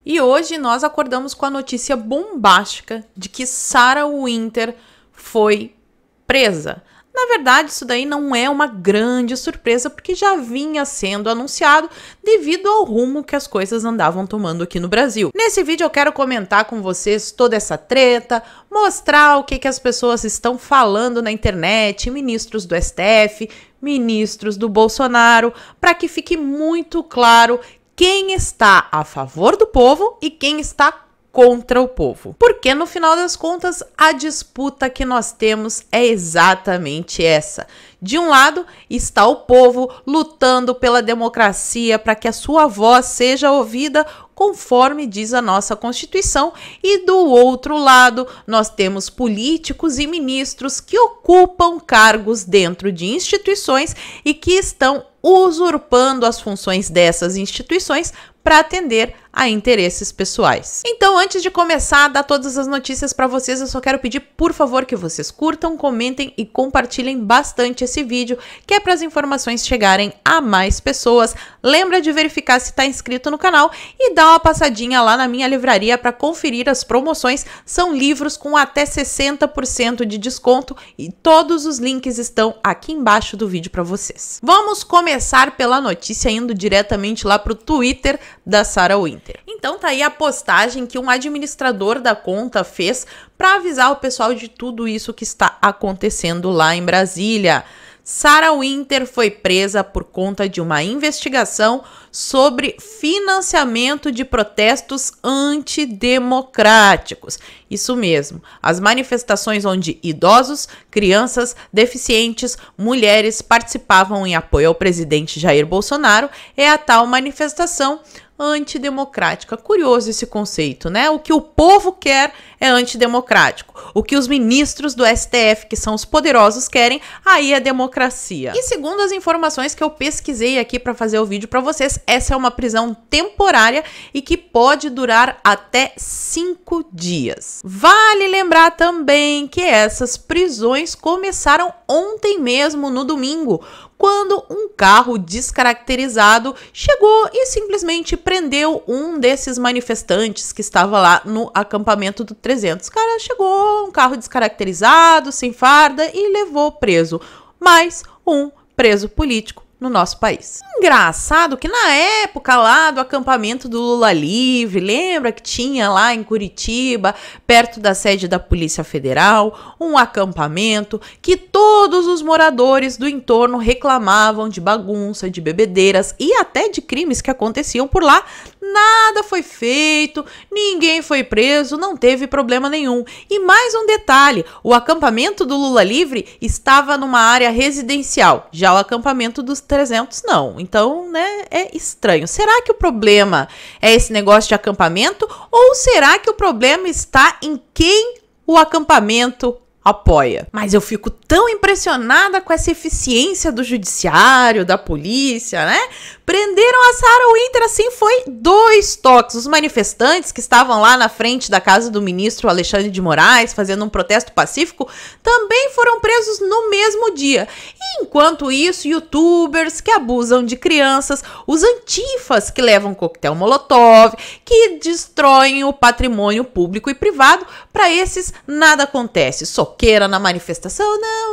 E hoje nós acordamos com a notícia bombástica de que Sarah Winter foi presa. Na verdade, isso daí não é uma grande surpresa, porque já vinha sendo anunciado devido ao rumo que as coisas andavam tomando aqui no Brasil. Nesse vídeo eu quero comentar com vocês toda essa treta, mostrar o que as pessoas estão falando na internet, ministros do STF, ministros do Bolsonaro, para que fique muito claro quem está a favor do povo e quem está contra o povo. Porque no final das contas, a disputa que nós temos é exatamente essa. De um lado está o povo lutando pela democracia para que a sua voz seja ouvida conforme diz a nossa Constituição, e do outro lado nós temos políticos e ministros que ocupam cargos dentro de instituições e que estão usurpando as funções dessas instituições para atender a interesses pessoais. Então, antes de começar a dar todas as notícias para vocês, eu só quero pedir, por favor, que vocês curtam, comentem e compartilhem bastante esse vídeo, que é para as informações chegarem a mais pessoas. Lembra de verificar se está inscrito no canal e dá uma passadinha lá na minha livraria para conferir as promoções. São livros com até 60% de desconto e todos os links estão aqui embaixo do vídeo para vocês. Vamos começar pela notícia indo diretamente lá para o Twitter da Sarah Winter. Então tá aí a postagem que um administrador da conta fez para avisar o pessoal de tudo isso que está acontecendo lá em Brasília. Sarah Winter foi presa por conta de uma investigação sobre financiamento de protestos antidemocráticos. Isso mesmo, as manifestações onde idosos, crianças, deficientes, mulheres participavam em apoio ao presidente Jair Bolsonaro é a tal manifestação antidemocrática. Curioso esse conceito, né? O que o povo quer é antidemocrático. O que os ministros do STF, que são os poderosos, querem, aí é democracia. E segundo as informações que eu pesquisei aqui para fazer o vídeo para vocês, essa é uma prisão temporária e que pode durar até 5 dias. Vale lembrar também que essas prisões começaram ontem mesmo, no domingo, quando um carro descaracterizado chegou e simplesmente prendeu um desses manifestantes que estava lá no acampamento do 300. Cara, chegou um carro descaracterizado, sem farda e levou preso mais um preso político no nosso país. Engraçado que na época lá do acampamento do Lula Livre, lembra que tinha lá em Curitiba, perto da sede da Polícia Federal, um acampamento que todos os moradores do entorno reclamavam de bagunça, de bebedeiras e até de crimes que aconteciam por lá. Nada foi feito, ninguém foi preso, não teve problema nenhum. E mais um detalhe, o acampamento do Lula Livre estava numa área residencial, já o acampamento dos 300 não. Então, né, é estranho. Será que o problema é esse negócio de acampamento ou será que o problema está em quem o acampamento apoia? Mas eu fico tão impressionada com essa eficiência do judiciário, da polícia, né? Prenderam a Sarah Winter, assim, foi 2 toques. Os manifestantes que estavam lá na frente da casa do ministro Alexandre de Moraes, fazendo um protesto pacífico, também foram presos no mesmo dia. E enquanto isso, youtubers que abusam de crianças, os antifas que levam coquetel molotov, que destroem o patrimônio público e privado, para esses nada acontece. Soqueira na manifestação,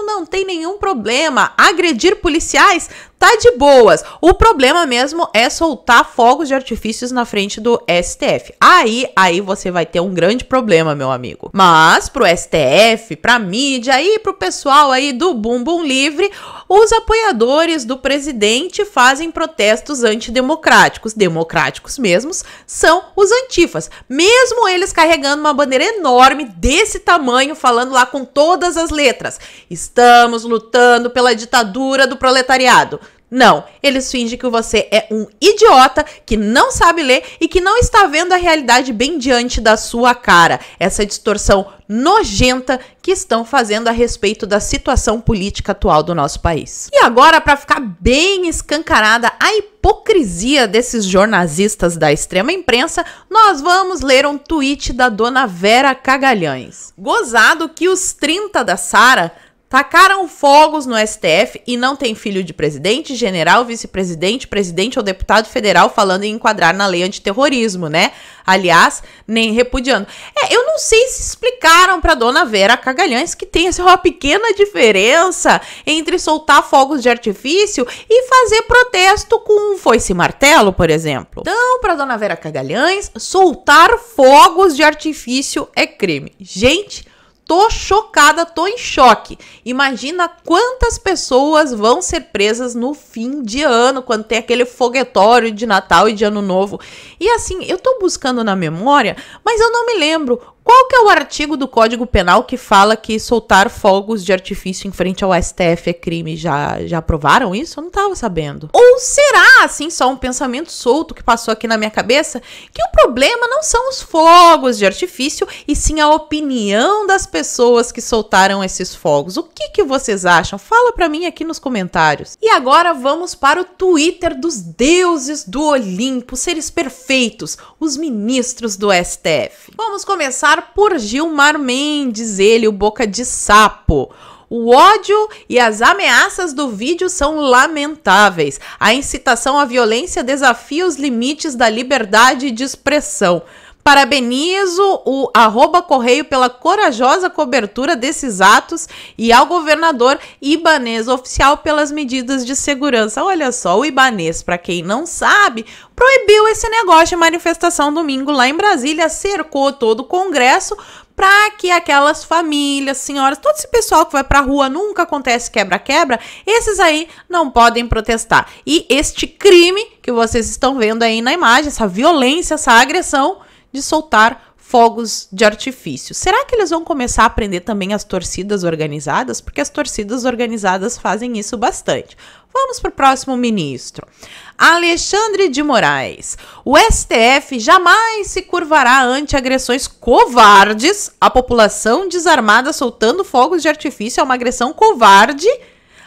não tem nenhum problema. Agredir policiais tá de boas. O problema mesmo é soltar fogos de artifícios na frente do STF. Aí você vai ter um grande problema, meu amigo. Mas pro STF, pra mídia e pro pessoal aí do bumbum livre, os apoiadores do presidente fazem protestos antidemocráticos. Democráticos mesmos são os antifas. Mesmo eles carregando uma bandeira enorme desse tamanho, falando lá com todas as letras: estamos lutando pela ditadura do proletariado. Não, eles fingem que você é um idiota, que não sabe ler e que não está vendo a realidade bem diante da sua cara. Essa distorção nojenta que estão fazendo a respeito da situação política atual do nosso país. E agora, para ficar bem escancarada a hipocrisia desses jornalistas da extrema imprensa, nós vamos ler um tweet da dona Vera Cagalhães. Gozado que os 30 da Sarah Tacaram fogos no STF e não tem filho de presidente, general, vice-presidente, presidente ou deputado federal falando em enquadrar na lei antiterrorismo, né? Aliás, nem repudiando. Eu não sei se explicaram pra dona Vera Cagalhães que tem uma pequena diferença entre soltar fogos de artifício e fazer protesto com foice e martelo, por exemplo. Então, pra dona Vera Cagalhães, soltar fogos de artifício é crime. Gente, tô chocada, tô em choque. Imagina quantas pessoas vão ser presas no fim de ano, quando tem aquele foguetório de Natal e de Ano Novo. E assim, eu tô buscando na memória, mas eu não me lembro. Qual que é o artigo do Código Penal que fala que soltar fogos de artifício em frente ao STF é crime? Já aprovaram isso? Eu não tava sabendo. Ou será, assim, só um pensamento solto que passou aqui na minha cabeça, que o problema não são os fogos de artifício, e sim a opinião das pessoas que soltaram esses fogos? O que vocês acham? Fala pra mim aqui nos comentários. E agora vamos para o Twitter dos deuses do Olimpo, seres perfeitos, os ministros do STF. Vamos começar por Gilmar Mendes, ele, o boca de sapo. O ódio e as ameaças do vídeo são lamentáveis. A incitação à violência desafia os limites da liberdade de expressão. Parabenizo o @correio pela corajosa cobertura desses atos e ao governador Ibanez Oficial pelas medidas de segurança. Olha só, o Ibanez, para quem não sabe, proibiu esse negócio de manifestação domingo lá em Brasília, cercou todo o Congresso para que aquelas famílias, senhoras, todo esse pessoal que vai pra rua, nunca acontece quebra-quebra, esses aí não podem protestar. E este crime que vocês estão vendo aí na imagem, essa violência, essa agressão de soltar fogos de artifício. Será que eles vão começar a aprender também as torcidas organizadas? Porque as torcidas organizadas fazem isso bastante. Vamos para o próximo ministro. Alexandre de Moraes. O STF jamais se curvará ante agressões covardes. A população desarmada soltando fogos de artifício é uma agressão covarde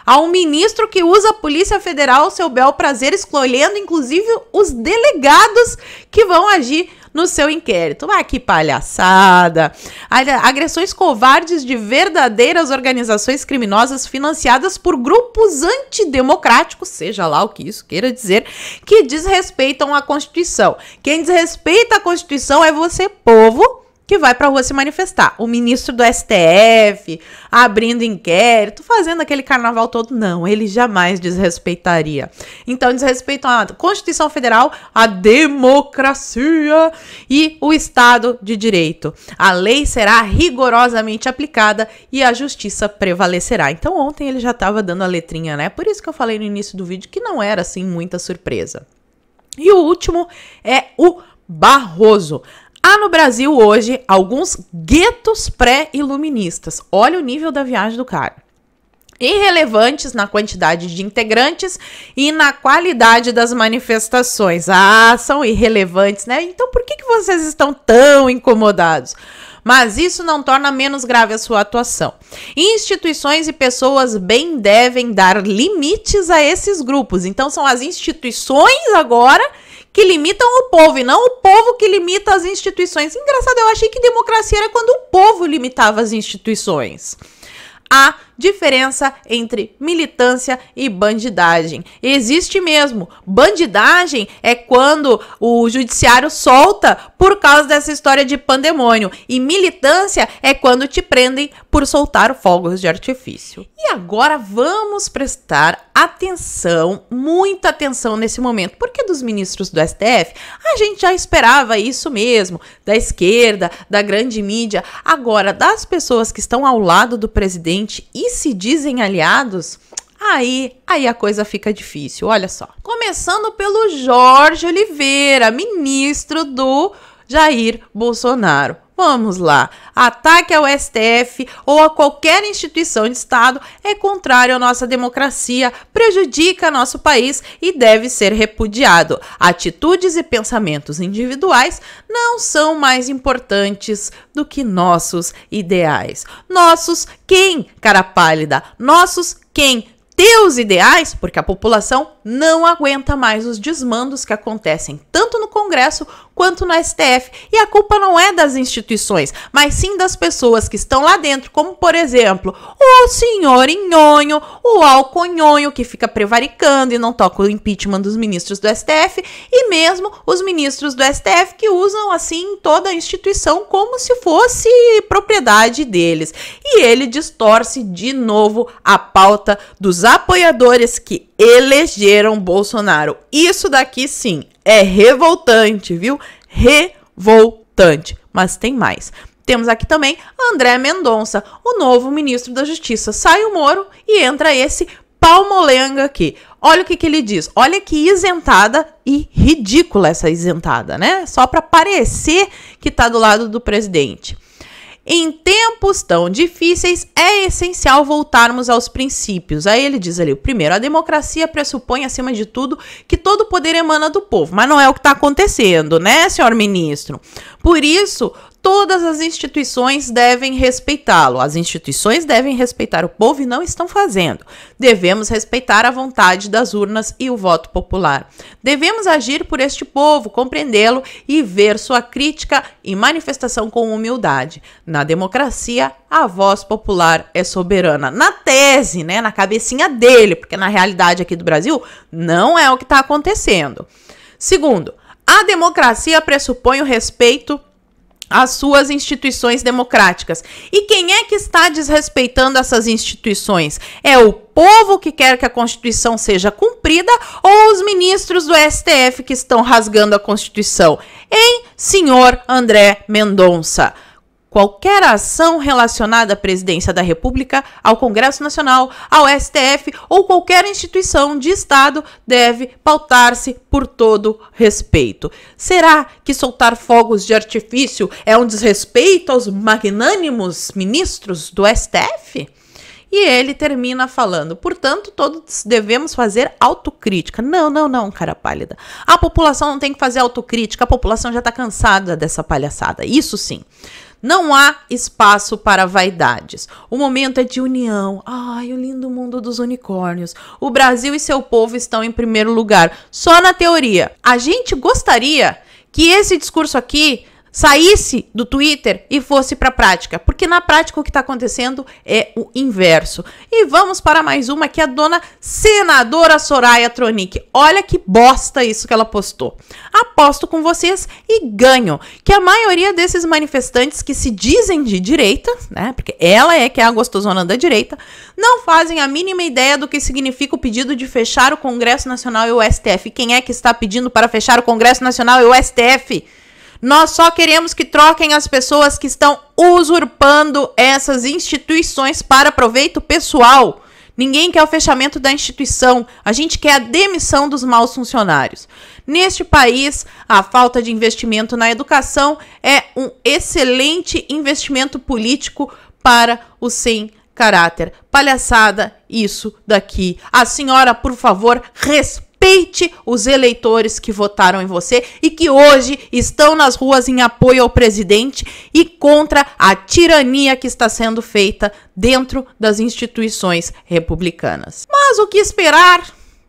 a um ministro que usa a Polícia Federal ao seu bel prazer, escolhendo inclusive os delegados que vão agir no seu inquérito. Ah, que palhaçada! Agressões covardes de verdadeiras organizações criminosas financiadas por grupos antidemocráticos, seja lá o que isso queira dizer, que desrespeitam a Constituição. Quem desrespeita a Constituição é você, povo, que vai pra rua se manifestar. O ministro do STF, abrindo inquérito, fazendo aquele carnaval todo. Não, ele jamais desrespeitaria. Então, desrespeitam a Constituição Federal, a democracia e o Estado de Direito. A lei será rigorosamente aplicada e a justiça prevalecerá. Então, ontem ele já estava dando a letrinha, né? Por isso que eu falei no início do vídeo que não era, assim, muita surpresa. E o último é o Barroso. Há no Brasil hoje alguns guetos pré-iluministas. Olha o nível da viagem do cara. Irrelevantes na quantidade de integrantes e na qualidade das manifestações. Ah, são irrelevantes, né? Então por que vocês estão tão incomodados? Mas isso não torna menos grave a sua atuação. Instituições e pessoas bem devem dar limites a esses grupos. Então são as instituições agora que limitam o povo, e não o povo que limita as instituições. Engraçado, eu achei que democracia era quando o povo limitava as instituições. Há diferença entre militância e bandidagem. Existe mesmo. Bandidagem é quando o judiciário solta por causa dessa história de pandemônio. E militância é quando te prendem por soltar fogos de artifício. E agora vamos prestar atenção, muita atenção nesse momento. Porque dos ministros do STF, a gente já esperava isso mesmo. Da esquerda, da grande mídia. Agora, das pessoas que estão ao lado do presidente e se dizem aliados, aí a coisa fica difícil, olha só. Começando pelo Jorge Oliveira, ministro do Jair Bolsonaro. Vamos lá. Ataque ao STF ou a qualquer instituição de Estado é contrário à nossa democracia, prejudica nosso país e deve ser repudiado. Atitudes e pensamentos individuais não são mais importantes do que nossos ideais. Nossos quem, cara pálida? Nossos quem? Teus ideais, porque a população não aguenta mais os desmandos que acontecem tanto no Congresso quanto no STF. E a culpa não é das instituições, mas sim das pessoas que estão lá dentro, como, por exemplo, o senhor Nhonho, o Alconhonho, que fica prevaricando e não toca o impeachment dos ministros do STF, e mesmo os ministros do STF que usam, assim, toda a instituição como se fosse propriedade deles. E ele distorce de novo a pauta dos apoiadores que elegeram Bolsonaro. Isso daqui, sim, é revoltante, viu? Revoltante. Mas tem mais. Temos aqui também André Mendonça, o novo ministro da Justiça. Sai o Moro e entra esse palmolenga aqui. Olha o que ele diz. Olha que isentada e ridícula essa isentada, né? Só para parecer que tá do lado do presidente. Em tempos tão difíceis, é essencial voltarmos aos princípios. Aí ele diz ali, primeiro, a democracia pressupõe, acima de tudo, que todo poder emana do povo. Mas não é o que está acontecendo, né, senhor ministro? Por isso, todas as instituições devem respeitá-lo. As instituições devem respeitar o povo e não estão fazendo. Devemos respeitar a vontade das urnas e o voto popular. Devemos agir por este povo, compreendê-lo e ver sua crítica e manifestação com humildade. Na democracia, a voz popular é soberana. Na tese, né, na cabecinha dele, porque na realidade aqui do Brasil não é o que está acontecendo. Segundo, a democracia pressupõe o respeito às suas instituições democráticas. E quem é que está desrespeitando essas instituições? É o povo que quer que a Constituição seja cumprida ou os ministros do STF que estão rasgando a Constituição? Hein, senhor André Mendonça? Qualquer ação relacionada à presidência da República, ao Congresso Nacional, ao STF ou qualquer instituição de Estado deve pautar-se por todo respeito. Será que soltar fogos de artifício é um desrespeito aos magnânimos ministros do STF? E ele termina falando, portanto, todos devemos fazer autocrítica. Não, cara pálida. A população não tem que fazer autocrítica, a população já está cansada dessa palhaçada. Isso sim. Não há espaço para vaidades. O momento é de união. Ai, o lindo mundo dos unicórnios. O Brasil e seu povo estão em primeiro lugar. Só na teoria. A gente gostaria que esse discurso aqui saísse do Twitter e fosse para a prática, porque na prática o que está acontecendo é o inverso. E vamos para mais uma, que é a dona senadora Soraya Tronic. Olha que bosta isso que ela postou. Aposto com vocês e ganho que a maioria desses manifestantes que se dizem de direita, né, porque ela é que é a gostosona da direita, não fazem a mínima ideia do que significa o pedido de fechar o Congresso Nacional e o STF. Quem é que está pedindo para fechar o Congresso Nacional e o STF? Nós só queremos que troquem as pessoas que estão usurpando essas instituições para proveito pessoal. Ninguém quer o fechamento da instituição. A gente quer a demissão dos maus funcionários. Neste país, a falta de investimento na educação é um excelente investimento político para o sem caráter. Palhaçada isso daqui. A senhora, por favor, respeite os eleitores que votaram em você e que hoje estão nas ruas em apoio ao presidente e contra a tirania que está sendo feita dentro das instituições republicanas. Mas o que esperar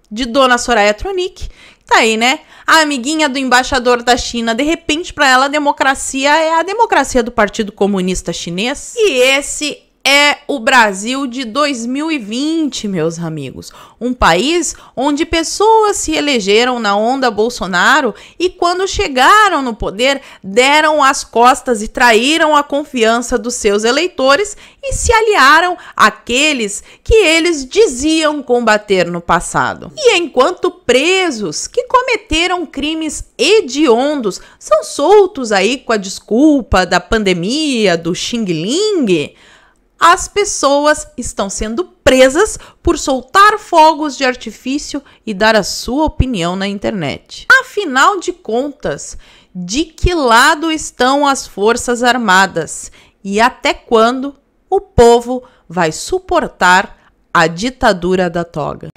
de dona Soraya Tronic? Tá aí, né? A amiguinha do embaixador da China, de repente, para ela, a democracia é a democracia do Partido Comunista Chinês. E esse é o Brasil de 2020, meus amigos. Um país onde pessoas se elegeram na onda Bolsonaro e quando chegaram no poder deram as costas e traíram a confiança dos seus eleitores e se aliaram àqueles que eles diziam combater no passado. E enquanto presos que cometeram crimes hediondos são soltos aí com a desculpa da pandemia, do xing-ling, as pessoas estão sendo presas por soltar fogos de artifício e dar a sua opinião na internet. Afinal de contas, de que lado estão as Forças Armadas? E até quando o povo vai suportar a ditadura da toga?